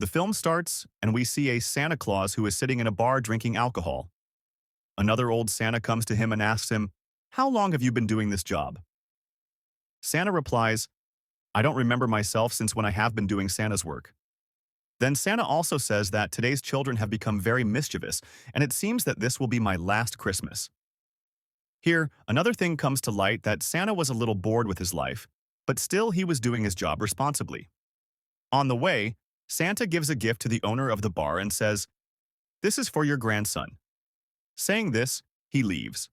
The film starts, and we see a Santa Claus who is sitting in a bar drinking alcohol. Another old Santa comes to him and asks him, "How long have you been doing this job?" Santa replies, "I don't remember myself since when I have been doing Santa's work." Then Santa also says that today's children have become very mischievous, and it seems that this will be my last Christmas. Here, another thing comes to light that Santa was a little bored with his life, but still he was doing his job responsibly. On the way, Santa gives a gift to the owner of the bar and says, "This is for your grandson." Saying this, he leaves.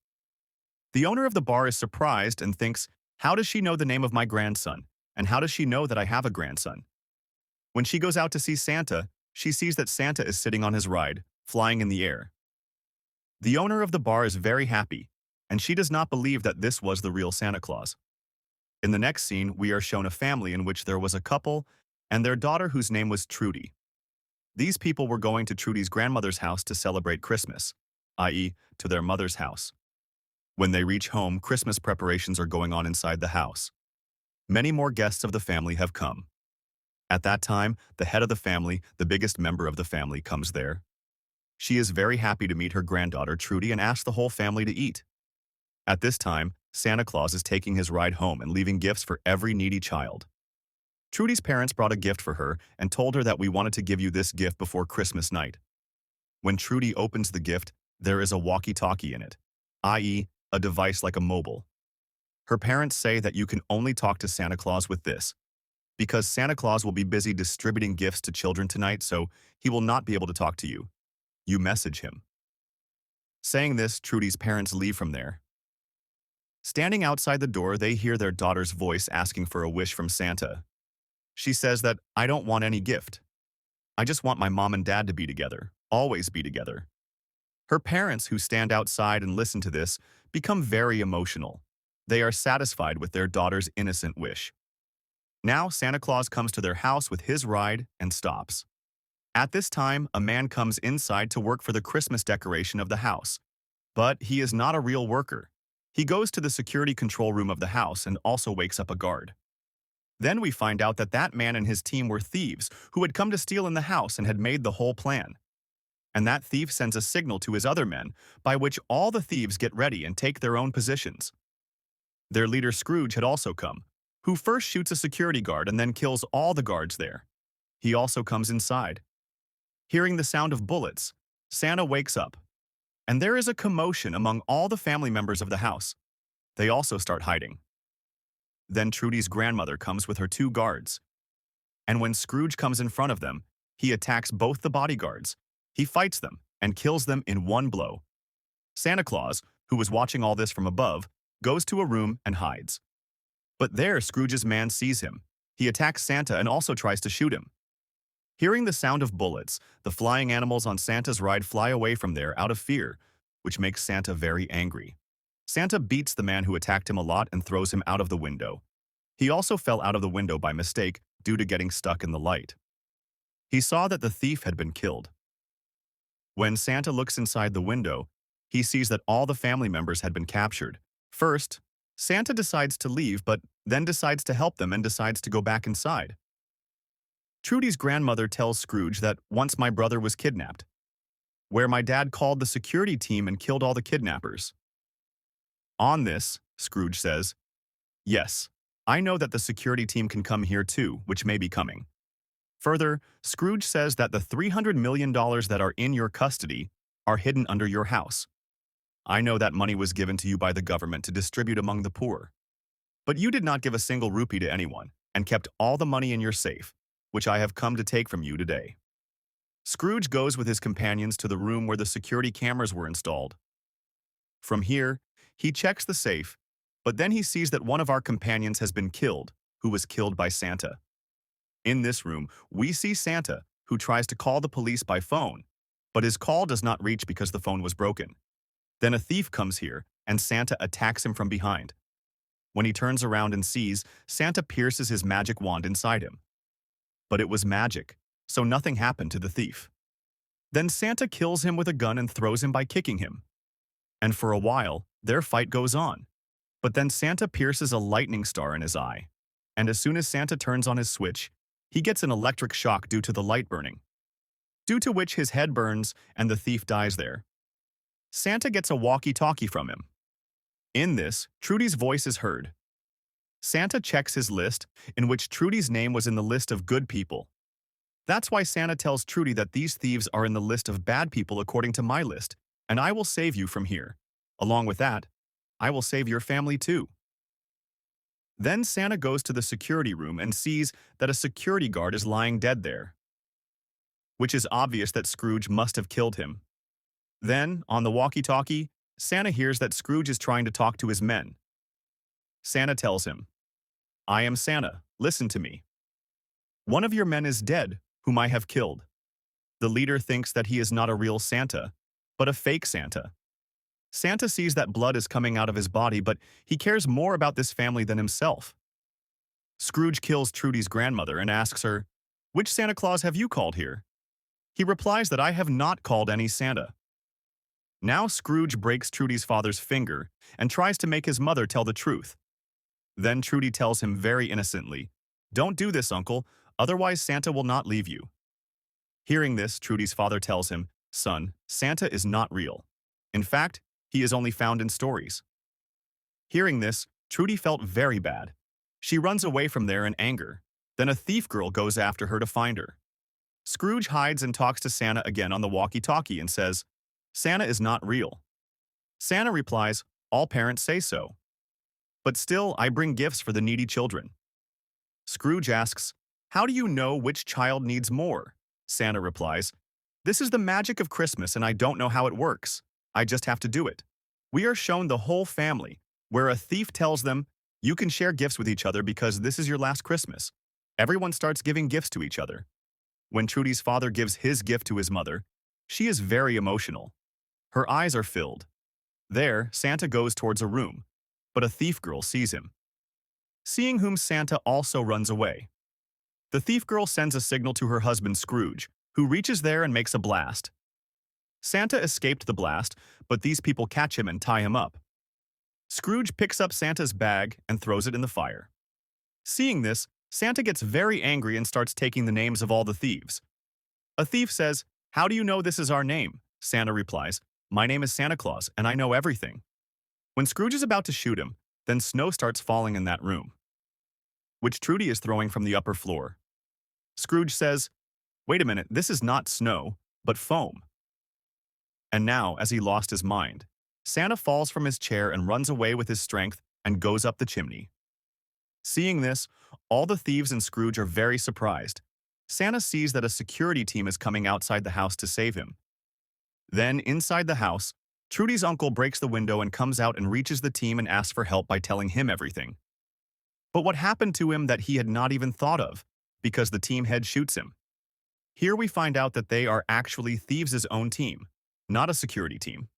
The owner of the bar is surprised and thinks, "How does she know the name of my grandson? And how does she know that I have a grandson?" When she goes out to see Santa, she sees that Santa is sitting on his ride, flying in the air. The owner of the bar is very happy, and she does not believe that this was the real Santa Claus. In the next scene, we are shown a family in which there was a couple and their daughter whose name was Trudy. These people were going to Trudy's grandmother's house to celebrate Christmas, i.e., to their mother's house. When they reach home, Christmas preparations are going on inside the house. Many more guests of the family have come. At that time, the head of the family, the biggest member of the family, comes there. She is very happy to meet her granddaughter Trudy and asks the whole family to eat. At this time, Santa Claus is taking his ride home and leaving gifts for every needy child. Trudy's parents brought a gift for her and told her that we wanted to give you this gift before Christmas night. When Trudy opens the gift, there is a walkie-talkie in it, i.e., a device like a mobile. Her parents say that you can only talk to Santa Claus with this, because Santa Claus will be busy distributing gifts to children tonight, so he will not be able to talk to you. You message him. Saying this, Trudy's parents leave from there. Standing outside the door, they hear their daughter's voice asking for a wish from Santa. She says that, "I don't want any gift. I just want my mom and dad to be together, always be together." Her parents, who stand outside and listen to this, become very emotional. They are satisfied with their daughter's innocent wish. Now Santa Claus comes to their house with his ride and stops. At this time, a man comes inside to work for the Christmas decoration of the house. But he is not a real worker. He goes to the security control room of the house and also wakes up a guard. Then we find out that that man and his team were thieves who had come to steal in the house and had made the whole plan. And that thief sends a signal to his other men, by which all the thieves get ready and take their own positions. Their leader Scrooge had also come, who first shoots a security guard and then kills all the guards there. He also comes inside. Hearing the sound of bullets, Santa wakes up, and there is a commotion among all the family members of the house. They also start hiding. Then Trudy's grandmother comes with her 2 guards. And when Scrooge comes in front of them, he attacks both the bodyguards. He fights them and kills them in one blow. Santa Claus, who was watching all this from above, goes to a room and hides. But there Scrooge's man sees him. He attacks Santa and also tries to shoot him. Hearing the sound of bullets, the flying animals on Santa's ride fly away from there out of fear, which makes Santa very angry. Santa beats the man who attacked him a lot and throws him out of the window. He also fell out of the window by mistake due to getting stuck in the light. He saw that the thief had been killed. When Santa looks inside the window, he sees that all the family members had been captured. First, Santa decides to leave, but then decides to help them and decides to go back inside. Trudy's grandmother tells Scrooge that once my brother was kidnapped, where my dad called the security team and killed all the kidnappers. On this, Scrooge says, "Yes, I know that the security team can come here too, which may be coming." Further, Scrooge says that the $300 million that are in your custody are hidden under your house. I know that money was given to you by the government to distribute among the poor. But you did not give a single rupee to anyone and kept all the money in your safe, which I have come to take from you today. Scrooge goes with his companions to the room where the security cameras were installed. From here, he checks the safe, but then he sees that one of our companions has been killed, who was killed by Santa. In this room, we see Santa, who tries to call the police by phone, but his call does not reach because the phone was broken. Then a thief comes here, and Santa attacks him from behind. When he turns around and sees, Santa pierces his magic wand inside him. But it was magic, so nothing happened to the thief. Then Santa kills him with a gun and throws him by kicking him. And for a while, their fight goes on. But then Santa pierces a lightning star in his eye. And as soon as Santa turns on his switch, He gets an electric shock due to the light burning, due to which his head burns and the thief dies there. Santa gets a walkie-talkie from him. In this, Trudy's voice is heard. Santa checks his list, in which Trudy's name was in the list of good people. That's why Santa tells Trudy that these thieves are in the list of bad people according to my list, and I will save you from here. Along with that, I will save your family too. Then Santa goes to the security room and sees that a security guard is lying dead there, which is obvious that Scrooge must have killed him. Then, on the walkie-talkie, Santa hears that Scrooge is trying to talk to his men. Santa tells him, "I am Santa, listen to me. One of your men is dead, whom I have killed." The leader thinks that he is not a real Santa, but a fake Santa. Santa sees that blood is coming out of his body, but he cares more about this family than himself. Scrooge kills Trudy's grandmother and asks her, "Which Santa Claus have you called here?" He replies that I have not called any Santa. Now Scrooge breaks Trudy's father's finger and tries to make his mother tell the truth. Then Trudy tells him very innocently, "Don't do this, uncle, otherwise Santa will not leave you." Hearing this, Trudy's father tells him, "Son, Santa is not real. In fact, he is only found in stories." Hearing this, Trudy felt very bad. She runs away from there in anger. Then a thief girl goes after her to find her. Scrooge hides and talks to Santa again on the walkie-talkie and says, "Santa is not real." Santa replies, "All parents say so. But still, I bring gifts for the needy children." Scrooge asks, "How do you know which child needs more?" Santa replies, "This is the magic of Christmas and I don't know how it works. I just have to do it." We are shown the whole family, where a thief tells them, "You can share gifts with each other because this is your last Christmas." Everyone starts giving gifts to each other. When Trudy's father gives his gift to his mother, she is very emotional. Her eyes are filled. There, Santa goes towards a room, but a thief girl sees him. Seeing whom, Santa also runs away. The thief girl sends a signal to her husband Scrooge, who reaches there and makes a blast. Santa escaped the blast, but these people catch him and tie him up. Scrooge picks up Santa's bag and throws it in the fire. Seeing this, Santa gets very angry and starts taking the names of all the thieves. A thief says, "How do you know this is our name?" Santa replies, "My name is Santa Claus, and I know everything." When Scrooge is about to shoot him, then snow starts falling in that room, which Trudy is throwing from the upper floor. Scrooge says, "Wait a minute, this is not snow, but foam." And now, as he lost his mind, Santa falls from his chair and runs away with his strength and goes up the chimney. Seeing this, all the thieves and Scrooge are very surprised. Santa sees that a security team is coming outside the house to save him. Then, inside the house, Trudy's uncle breaks the window and comes out and reaches the team and asks for help by telling him everything. But what happened to him that he had not even thought of, because the team head shoots him. Here we find out that they are actually thieves' own team, not a security team.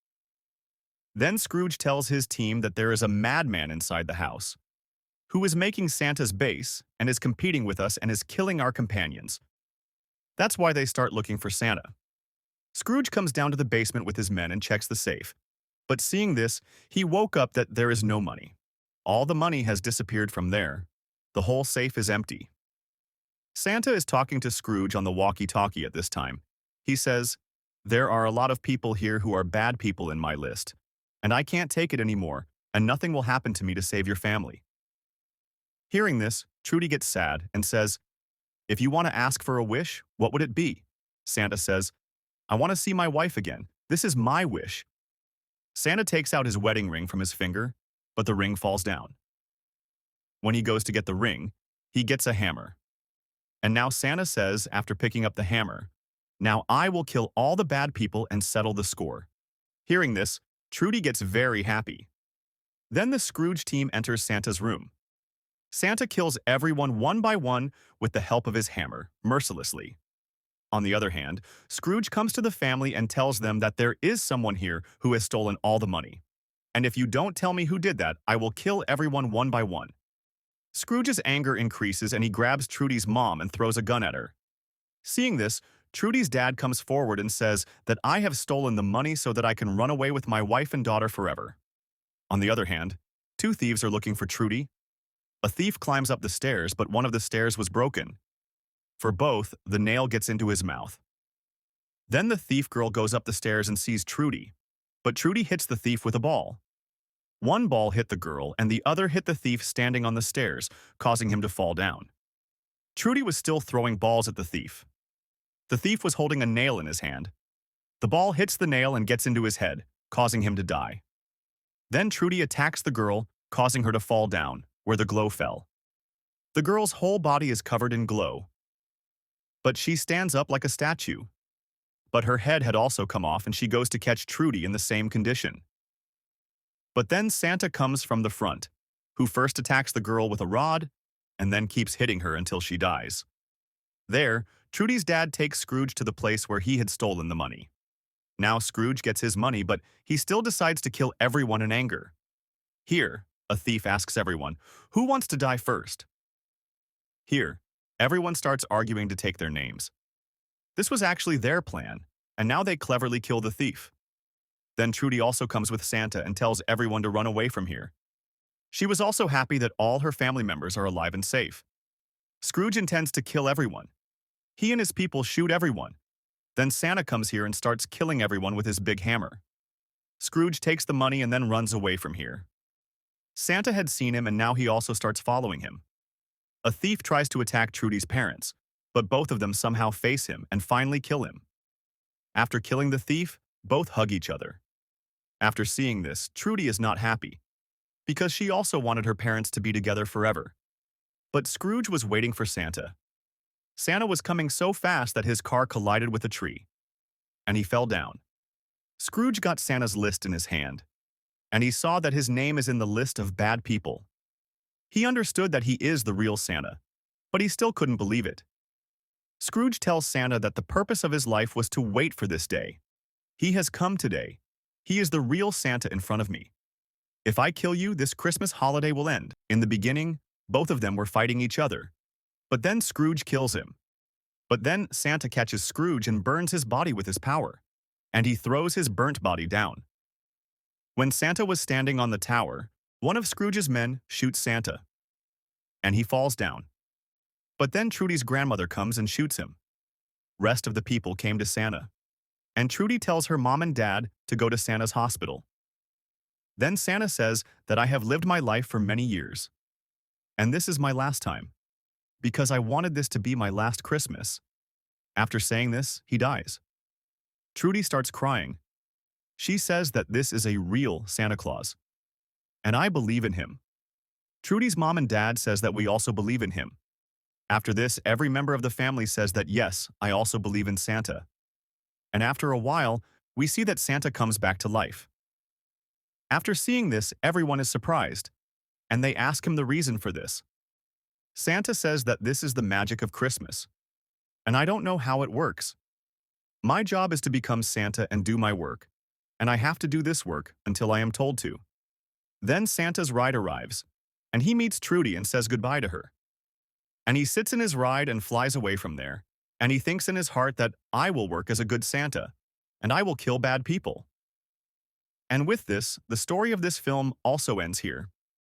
Then Scrooge tells his team that there is a madman inside the house, who is making Santa's base and is competing with us and is killing our companions. That's why they start looking for Santa. Scrooge comes down to the basement with his men and checks the safe. But seeing this, he woke up that there is no money. All the money has disappeared from there. The whole safe is empty. Santa is talking to Scrooge on the walkie-talkie at this time. He says, "There are a lot of people here who are bad people in my list, and I can't take it anymore, and nothing will happen to me to save your family." Hearing this, Trudy gets sad and says, "If you want to ask for a wish, what would it be?" Santa says, "I want to see my wife again. This is my wish." Santa takes out his wedding ring from his finger, but the ring falls down. When he goes to get the ring, he gets a hammer. And now Santa says, after picking up the hammer, "Now I will kill all the bad people and settle the score." Hearing this, Trudy gets very happy. Then the Scrooge team enters Santa's room. Santa kills everyone one by one with the help of his hammer, mercilessly. On the other hand, Scrooge comes to the family and tells them that there is someone here who has stolen all the money. And if you don't tell me who did that, I will kill everyone one by one. Scrooge's anger increases and he grabs Trudy's mom and throws a gun at her. Seeing this, Trudy's dad comes forward and says that I have stolen the money so that I can run away with my wife and daughter forever. On the other hand, two thieves are looking for Trudy. A thief climbs up the stairs, but one of the stairs was broken. For both, the nail gets into his mouth. Then the thief girl goes up the stairs and sees Trudy, but Trudy hits the thief with a ball. One ball hit the girl and the other hit the thief standing on the stairs, causing him to fall down. Trudy was still throwing balls at the thief. The thief was holding a nail in his hand. The ball hits the nail and gets into his head, causing him to die. Then Trudy attacks the girl, causing her to fall down, where the glow fell. The girl's whole body is covered in glow, but she stands up like a statue. But her head had also come off and she goes to catch Trudy in the same condition. But then Santa comes from the front, who first attacks the girl with a rod and then keeps hitting her until she dies. There, Trudy's dad takes Scrooge to the place where he had stolen the money. Now Scrooge gets his money, but he still decides to kill everyone in anger. Here, a thief asks everyone, "Who wants to die first?" Here, everyone starts arguing to take their names. This was actually their plan, and now they cleverly kill the thief. Then Trudy also comes with Santa and tells everyone to run away from here. She was also happy that all her family members are alive and safe. Scrooge intends to kill everyone. He and his people shoot everyone. Then Santa comes here and starts killing everyone with his big hammer. Scrooge takes the money and then runs away from here. Santa had seen him and now he also starts following him. A thief tries to attack Trudy's parents, but both of them somehow face him and finally kill him. After killing the thief, both hug each other. After seeing this, Trudy is not happy, because she also wanted her parents to be together forever. But Scrooge was waiting for Santa. Santa was coming so fast that his car collided with a tree, and he fell down. Scrooge got Santa's list in his hand, and he saw that his name is in the list of bad people. He understood that he is the real Santa, but he still couldn't believe it. Scrooge tells Santa that the purpose of his life was to wait for this day. He has come today. He is the real Santa in front of me. If I kill you, this Christmas holiday will end. In the beginning, both of them were fighting each other. But then Scrooge kills him. But then Santa catches Scrooge and burns his body with his power, and he throws his burnt body down. When Santa was standing on the tower, one of Scrooge's men shoots Santa, and he falls down. But then Trudy's grandmother comes and shoots him. Rest of the people came to Santa, and Trudy tells her mom and dad to go to Santa's hospital. Then Santa says that I have lived my life for many years, and this is my last time, because I wanted this to be my last Christmas. After saying this, he dies. Trudy starts crying. She says that this is a real Santa Claus, and I believe in him. Trudy's mom and dad says that we also believe in him. After this, every member of the family says that yes, I also believe in Santa. And after a while, we see that Santa comes back to life. After seeing this, everyone is surprised, and they ask him the reason for this. Santa says that this is the magic of Christmas, and I don't know how it works. My job is to become Santa and do my work, and I have to do this work until I am told to. Then Santa's ride arrives, and he meets Trudy and says goodbye to her. And he sits in his ride and flies away from there, and he thinks in his heart that I will work as a good Santa, and I will kill bad people. And with this, the story of this film also ends here.